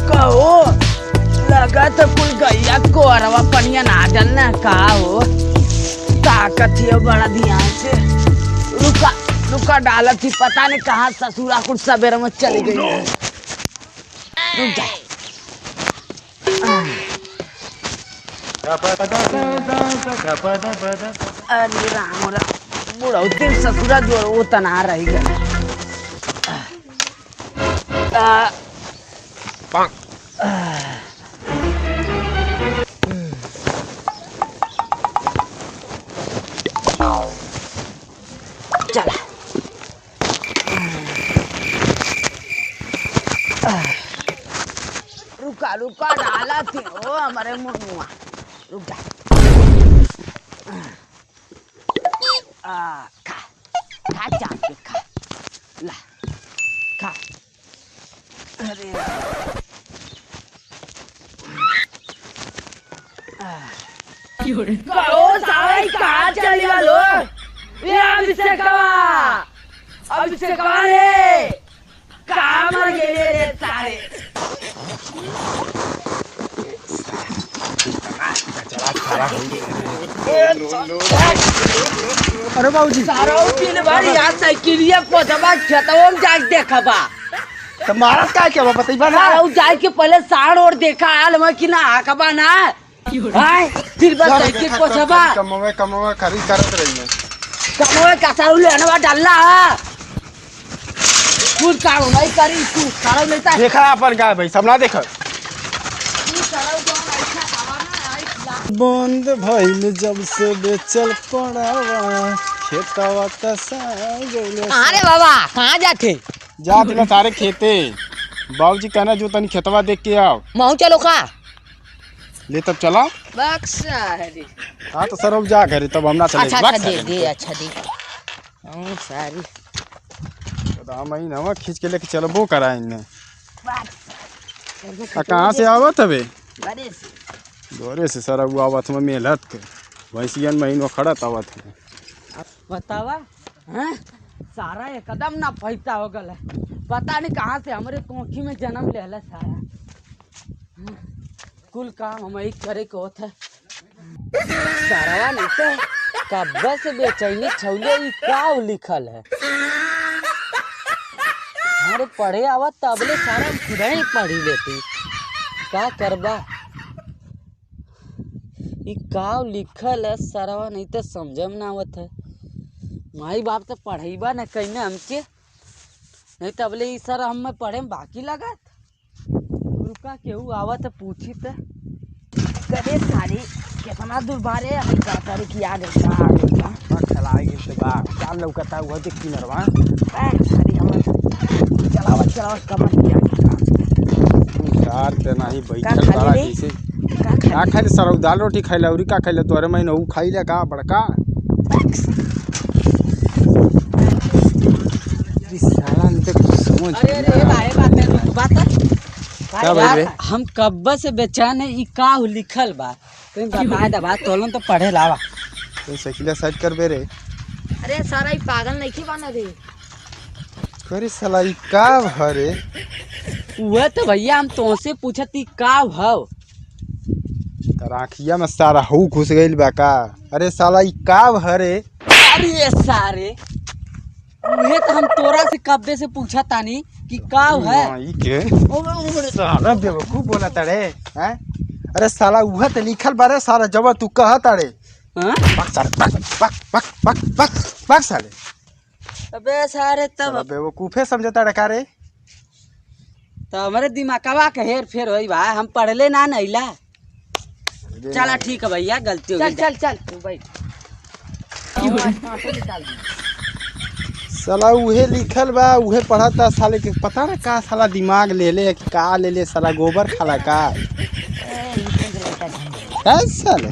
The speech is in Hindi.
कहो लगा तो कुल गैया कोरवा पनिया ना डलना का हो ताकत है बड़ा ध्यान से रुका रुका डाला थी पता नहीं कहाँ ससुरा कुछ सवेरे में चली गई है। रुक जा अरे राम राम बुढ़ा उतने ससुरा जो वो तना रही गया चला रुका रुका डाला थी ओ हमारे मुआ रुक जा खा खा चाट के खा ला खा अरे कहो सारे कहाँ चली वालो ये अभिषेक रे कहाँ मर गए रे सारे अरे बाबूजी सारा दिन भर यहाँ साइकिलिया पोछवा खेतवा में जाके देखा बा तो महाराज का क्या बताइबा ना सारा जाए के पहले साढ़ और देखा आल मैं कि ना आकबा ना हाय फिर बस साइकिल पोछवा कमवे खरीद करत रही है कमवे का सारू लेने बा डालना खुद कारो नहीं करी तू सारा लेता देखा अपन का भाई सबना देखा बंद भइल जब से बेचल पड़ावा खेतवा तसा गइले अरे बाबा कहाँ जाते जात ना तारे खेते बाबूजी कहना जो तनी खेतवा देख के आओ महू चलो का ले तब चला बक्सा है रे हाँ तो सर अब जा घरे तब हमना चले अच्छा अच्छा दे दे अच्छा दे सारी तो हम ही नवा खींच के लेके चलबो करा इन्ने कहाँ से आवत हवे दोरे से सर अब आवत में मेहनत के भैंसियन महीनों खड़त आवत है बतावा हैं सारा एकदम ना पैसा हो गल है पता नहीं कहाँ से हमारे कोखी में जन्म लेला सारा कुल काम हम ही करे को होता सारा नहीं तो कब्बा से बेचैनी छौले ई का लिखल है हमारे पढ़े आवा तबले सारा खुद ही पढ़ी लेती का करबा ई का लिखल है सारा नहीं तो समझ में ना आवत है माई बाप तो पढ़ेबा न कहने हमके नहीं तबले ई सर हम में पढ़े में बाकी लगत रुका केहू आवत है पूछी तो करे सारी कितना दूर बारे अभी तारी की आ गई का चला गई से बा क्या लौकता हुआ देख की नरवा सारी हम चलावा कमर किया कार ते नहीं बैठल सारा जैसे का खाइले सर दाल रोटी खाइले औरी का खाइले तोरे महीना ऊ खाइले का बड़का साला ने तो समझ अरे भाई बात क्या भाई हम कब्बा से बेचैन है ई का लिखल बा तुम बता दे बात तोलन तो पढ़े लावा तो साइकिल साइड कर बे रे अरे सारा ई पागल नहीं बना रे करे साला ई का भरे वो तो भैया हम तुमसे पूछती का भाव राखिया में सारा हु घुस गइल बा का अरे साला ई का भरे अरे सारे उहे तो हम तोरा से कब्बे से पूछा तानी कि का है ई के साला बेवकूफ बोला तारे हैं अरे साला उहे तो लिखल बारे सारा जब तू कह तारे हां बक सारे बक साले अबे सारे तब बेवकूफे समझता रे का रे तो हमारे दिमागवा के हेर फेर होई बा हम पढ़ले ना नैला चला ठीक है भैया गलती हो गई चल तू बैठ साला उहे लिखल बा उहे पढ़ता साले के पता ना का साला दिमाग ले ले कि का ले ले साला गोबर खाला का साले